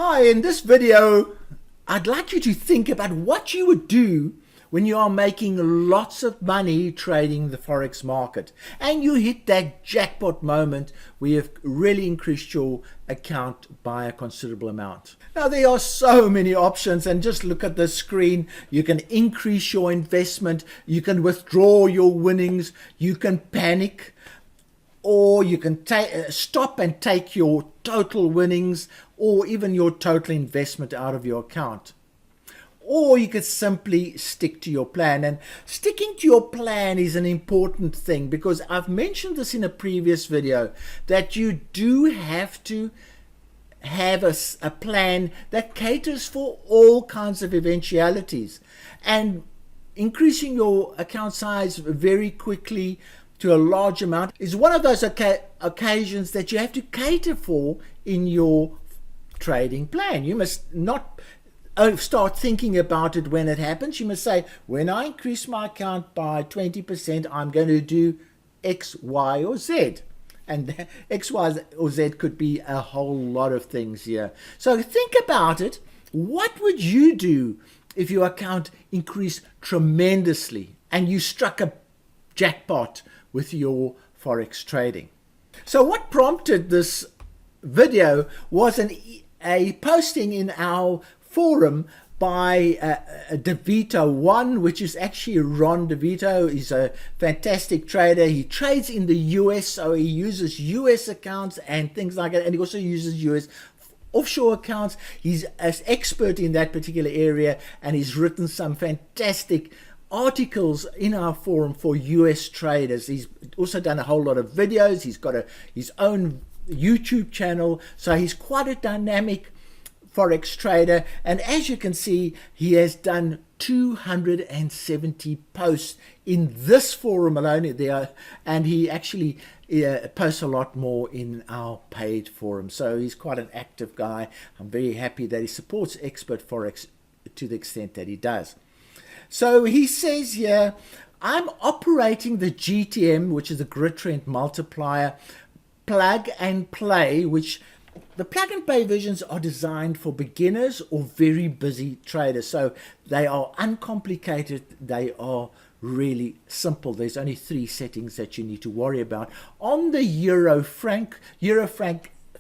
Hi, in this video, I'd like you to think about what you would do when you are making lots of money trading the Forex market and you hit that jackpot moment where you've really increased your account by a considerable amount. Now, there are so many options, and just look at the screen. You can increase your investment, you can withdraw your winnings, you can panic, or you can stop and take your total winnings or even your total investment out of your account. Or you could simply stick to your plan. And sticking to your plan is an important thing, because I've mentioned this in a previous video, that you do have to have a plan that caters for all kinds of eventualities. And increasing your account size very quickly to a large amount is one of those occasions that you have to cater for in your trading plan. You must not start thinking about it when it happens. You must say, when I increase my account by 20%, I'm going to do X, Y, or Z. And X, Y, or Z could be a whole lot of things here. So think about it. What would you do if your account increased tremendously and you struck a jackpot with your Forex trading? So what prompted this video was a posting in our forum by DeVito1, which is actually Ron DeVito. He's a fantastic trader. He trades in the US, so he uses US accounts and things like that, and he also uses US offshore accounts. He's an expert in that particular area, and he's written some fantastic articles in our forum for US traders. He's also done a whole lot of videos. He's got his own YouTube channel, so he's quite a dynamic Forex trader. And as you can see, he has done 270 posts in this forum alone there, and he actually posts a lot more in our paid forum. So he's quite an active guy. I'm very happy that he supports expert Forex to the extent that he does. So he says here, I'm operating the GTM, which is the grid trend multiplier, plug and play, which the plug and play versions are designed for beginners or very busy traders. So they are uncomplicated. They are really simple. There's only 3 settings that you need to worry about. On the Euro franc,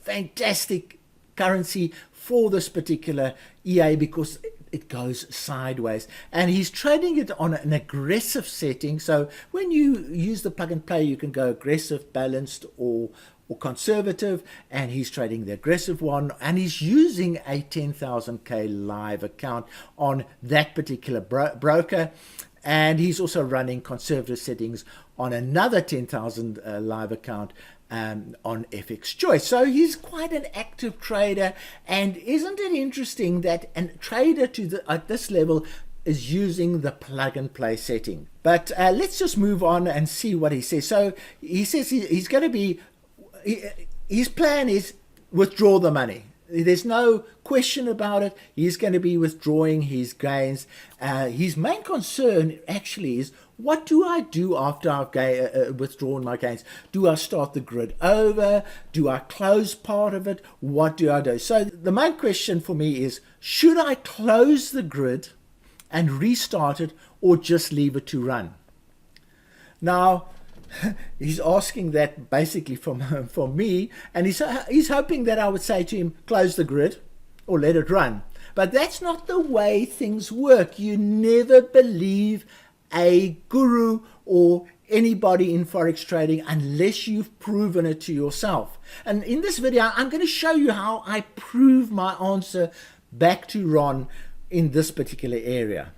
fantastic currency for this particular EA because it goes sideways, and he's trading it on an aggressive setting. So when you use the plug and play, you can go aggressive, balanced, or conservative, and he's trading the aggressive one, and he's using a 10,000k live account on that particular broker, and he's also running conservative settings on another 10,000 live account on FX Choice. So he's quite an active trader, and isn't it interesting that a trader at this level is using the plug and play setting? But let's just move on and see what he says. So he says he's going to be, his plan is withdraw the money. There's no question about it. He's going to be withdrawing his gains. His main concern actually is, what do I do after I've withdrawn my gains? Do I start the grid over? Do I close part of it? What do I do? So the main question for me is, should I close the grid and restart it, or just leave it to run? Now, he's asking that basically from me, and he's hoping that I would say to him, close the grid or let it run. But that's not the way things work. You never believe a guru or anybody in Forex trading unless you've proven it to yourself. And in this video, I'm going to show you how I prove my answer back to Ron in this particular area.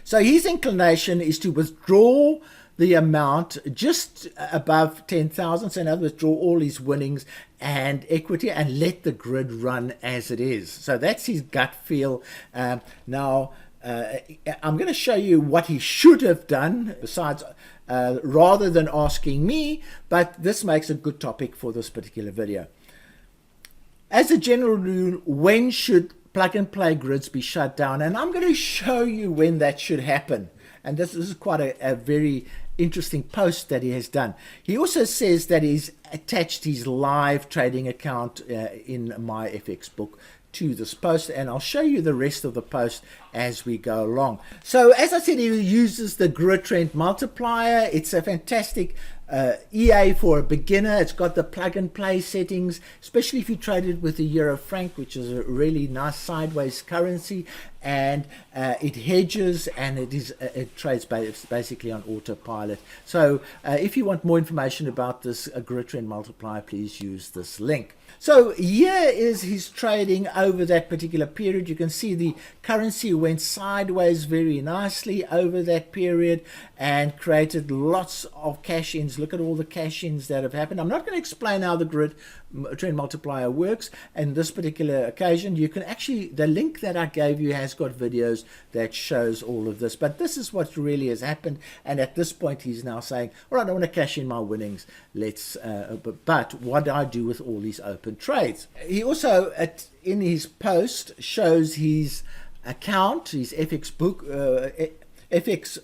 So his inclination is to withdraw the amount just above 10,000, so in other words, draw all his winnings and equity and let the grid run as it is. So that's his gut feel. Now, I'm going to show you what he should have done besides, rather than asking me, but this makes a good topic for this particular video. As a general rule, when should plug and play grids be shut down? And I'm going to show you when that should happen. And this is quite a very interesting post that he has done. He also says that he's attached his live trading account in my FX book to this post, and I'll show you the rest of the post as we go along. So as I said, he uses the grid trend multiplier. It's a fantastic EA for a beginner. It's got the plug and play settings, especially if you trade it with the euro franc, which is a really nice sideways currency, and it hedges, and it trades basically on autopilot. So if you want more information about this grid trend multiplier, please use this link. So here is his trading over that particular period. You can see the currency went sideways very nicely over that period and created lots of cash-ins. Look at all the cash-ins that have happened. I'm not going to explain how the grid trend multiplier works in this particular occasion. You can actually, the link that I gave you has got videos that shows all of this, but this is what really has happened. And at this point he's now saying, all right, I want to cash in my winnings, let's but what do I do with all these open trades? He also in his post shows his account, his FX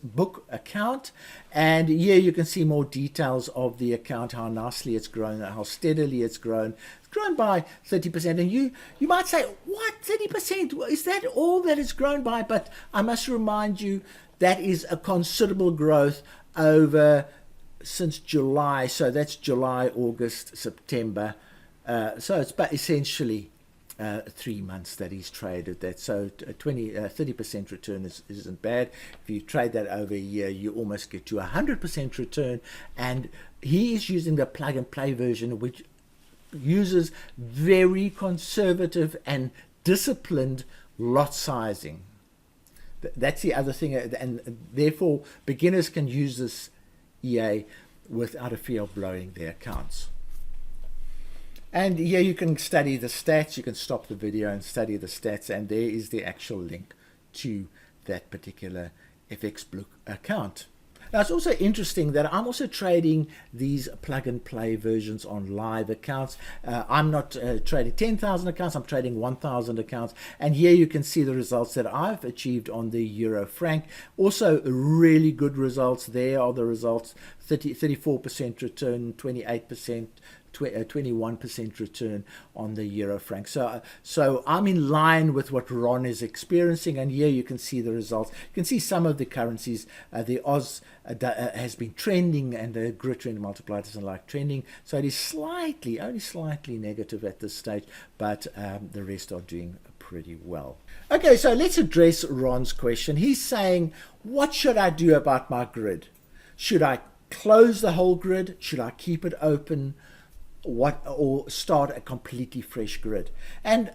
book account, and here you can see more details of the account, how nicely it's grown, how steadily it's grown. It's grown by 30%, and you might say, what, 30%? Is that all that it's grown by? But I must remind you that is a considerable growth over since July. So that's July, August, September. So it's essentially 3 months that he's traded that. So 30% return isn't bad. If you trade that over a year, you almost get to 100% return. And he is using the plug and play version, which uses very conservative and disciplined lot sizing. That's the other thing, and therefore beginners can use this EA without a fear of blowing their accounts. And here you can study the stats. You can stop the video and study the stats, and there is the actual link to that particular FX book account. Now, it's also interesting that I'm also trading these plug and play versions on live accounts. I'm not trading 10,000 accounts, I'm trading 1,000 accounts. And here you can see the results that I've achieved on the euro franc. Also really good results. There are the results: 34% return, 28%. 21% return on the euro franc. So I'm in line with what Ron is experiencing, and here you can see the results. You can see some of the currencies. The Oz has been trending, and the grid trend multiplier doesn't like trending, so it is only slightly negative at this stage, but the rest are doing pretty well. Okay, so let's address Ron's question. He's saying, what should I do about my grid? Should I close the whole grid? Should I keep it open? Or start a completely fresh grid? And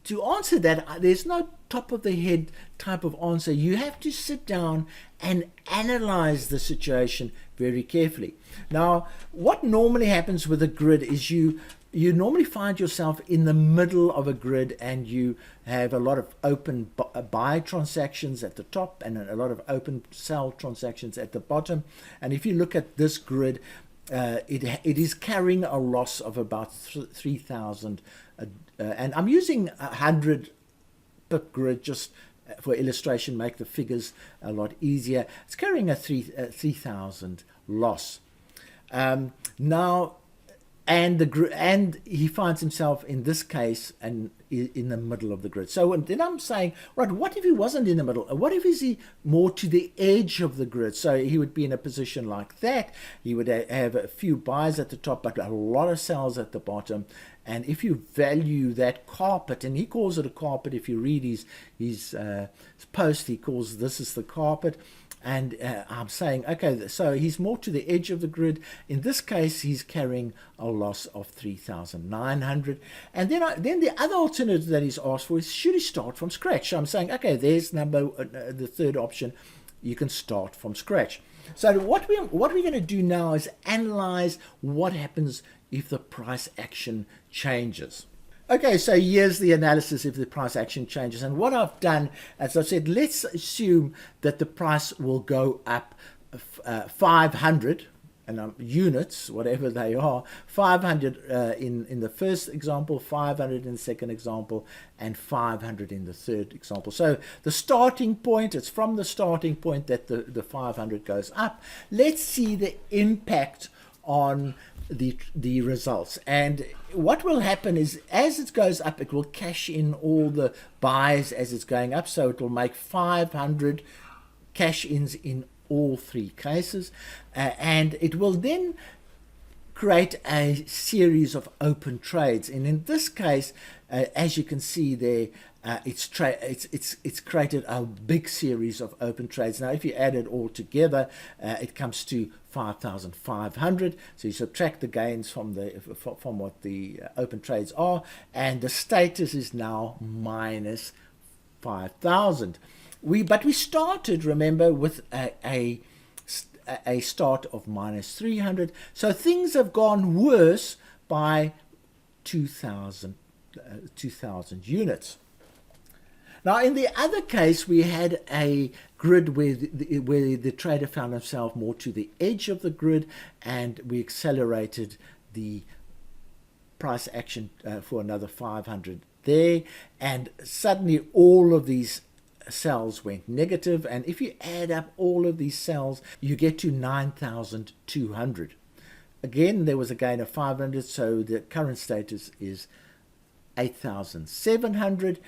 to answer that, there's no top of the head type of answer. You have to sit down and analyze the situation very carefully. Now, what normally happens with a grid is you normally find yourself in the middle of a grid, and you have a lot of open buy transactions at the top and a lot of open sell transactions at the bottom. And if you look at this grid, it is carrying a loss of about 3,000, and I'm using 100 pip grid just for illustration, make the figures a lot easier. It's carrying a 3,000 loss. Now, and he finds himself in this case and in the middle of the grid. So then I'm saying, right, what if he wasn't in the middle? What if he's more to the edge of the grid? So he would be in a position like that. He would have a few buys at the top, but a lot of sells at the bottom. And if you value that carpet, and he calls it a carpet, if you read his post, he calls this is the carpet. And I'm saying, okay, so he's more to the edge of the grid. In this case, he's carrying a loss of 3,900. And then the other alternative that he's asked for is, should he start from scratch? So I'm saying, okay, there's the third option. You can start from scratch. So what we're going to do now is analyze what happens if the price action changes. Okay, so here's the analysis if the price action changes. And what I've done, as I said, let's assume that the price will go up 500 units, whatever they are, 500 in the first example, 500 in the second example, and 500 in the third example. So the starting point, it's from the starting point that the 500 goes up. Let's see the impact on the results. And what will happen is, as it goes up, it will cash in all the buys as it's going up. So it will make 500 cash-ins in all three cases, and it will then create a series of open trades. And in this case, as you can see there, it's created a big series of open trades. Now, if you add it all together, it comes to 5,500. So you subtract the gains from what the open trades are, and the status is now minus 5,000. But we started, remember, with a start of minus 300. So things have gone worse by 2,000 units. Now, in the other case, we had a grid where the trader found himself more to the edge of the grid, and we accelerated the price action for another 500 there, and suddenly all of these cells went negative, and if you add up all of these cells, you get to 9,200. Again, there was a gain of 500, so the current status is 8,700.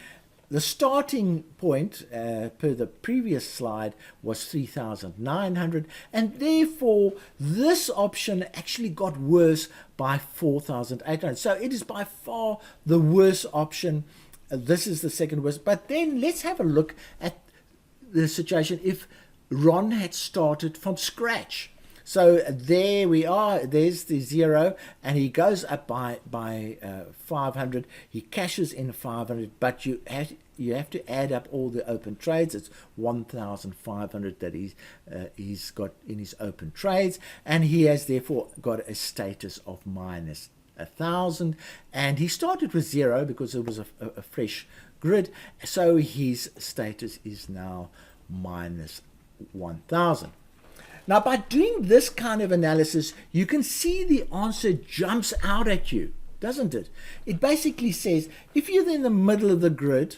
The starting point, per the previous slide, was 3,900, and therefore this option actually got worse by 4,800. So it is by far the worst option. This is the second worst. But then let's have a look at the situation if Ron had started from scratch. So there we are, there's the 0, and he goes up by 500. He cashes in 500, but you have to add up all the open trades. It's 1,500 that he's got in his open trades, and he has therefore got a status of minus 1,000. And he started with 0 because it was a fresh grid, so his status is now minus 1,000. Now, by doing this kind of analysis, you can see the answer jumps out at you, doesn't it? It basically says, if you're in the middle of the grid,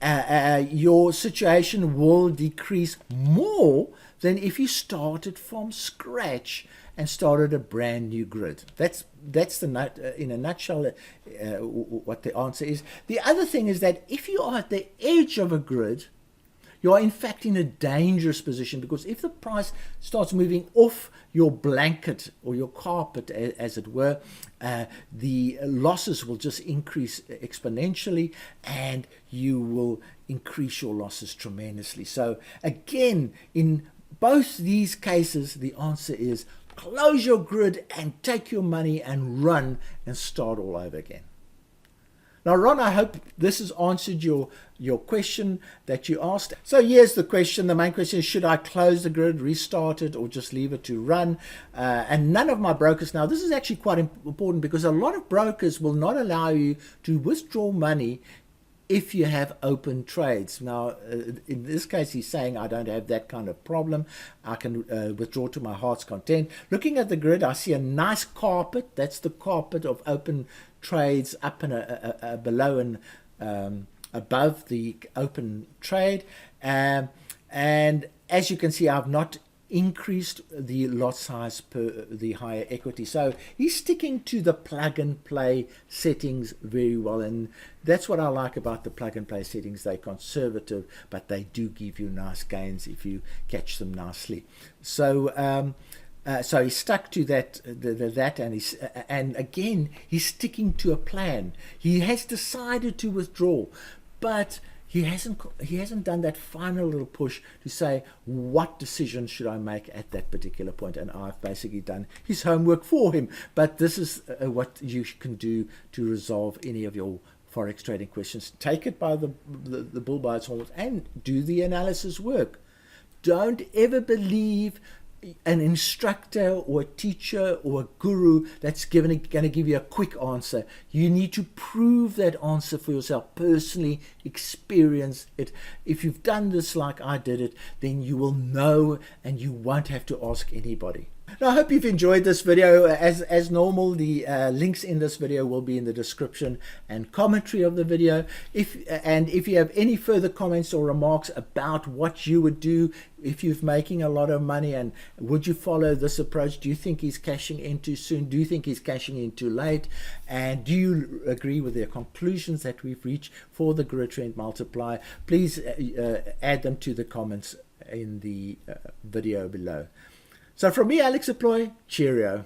your situation will decrease more than if you started from scratch and started a brand new grid. That's the in a nutshell what the answer is. The other thing is that if you are at the edge of a grid, you are in fact in a dangerous position, because if the price starts moving off your blanket or your carpet, as it were, the losses will just increase exponentially, and you will increase your losses tremendously. So again, in both these cases, the answer is close your grid and take your money and run and start all over again. Now, Ron, I hope this has answered your question that you asked. So here's the question. The main question is, should I close the grid, restart it, or just leave it to run? And none of my brokers, now this is actually quite important, because a lot of brokers will not allow you to withdraw money if you have open trades. Now, in this case, he's saying I don't have that kind of problem. I can withdraw to my heart's content. Looking at the grid, I see a nice carpet. That's the carpet of open trades up and below and above the open trade. And as you can see, I've not increased the lot size per the higher equity. So he's sticking to the plug and play settings very well, and that's what I like about the plug and play settings. They're conservative, but they do give you nice gains if you catch them nicely. So so he's stuck to that, and again he's sticking to a plan. He has decided to withdraw, but he hasn't done that final little push to say, what decision should I make at that particular point? And I've basically done his homework for him. But this is what you can do to resolve any of your Forex trading questions. Take it by the bull by its horns and do the analysis work. Don't ever believe an instructor or a teacher or a guru that's going to give you a quick answer. You need to prove that answer for yourself, personally experience it. If you've done this like I did it, then you will know and you won't have to ask anybody. Now, I hope you've enjoyed this video. As normal, the links in this video will be in the description and commentary of the video. If you have any further comments or remarks about what you would do if you're making a lot of money, and would you follow this approach? Do you think he's cashing in too soon? Do you think he's cashing in too late? And do you agree with the conclusions that we've reached for the grid trend multiplier? Please add them to the comments in the video below. So from me, Alex Deploy, cheerio.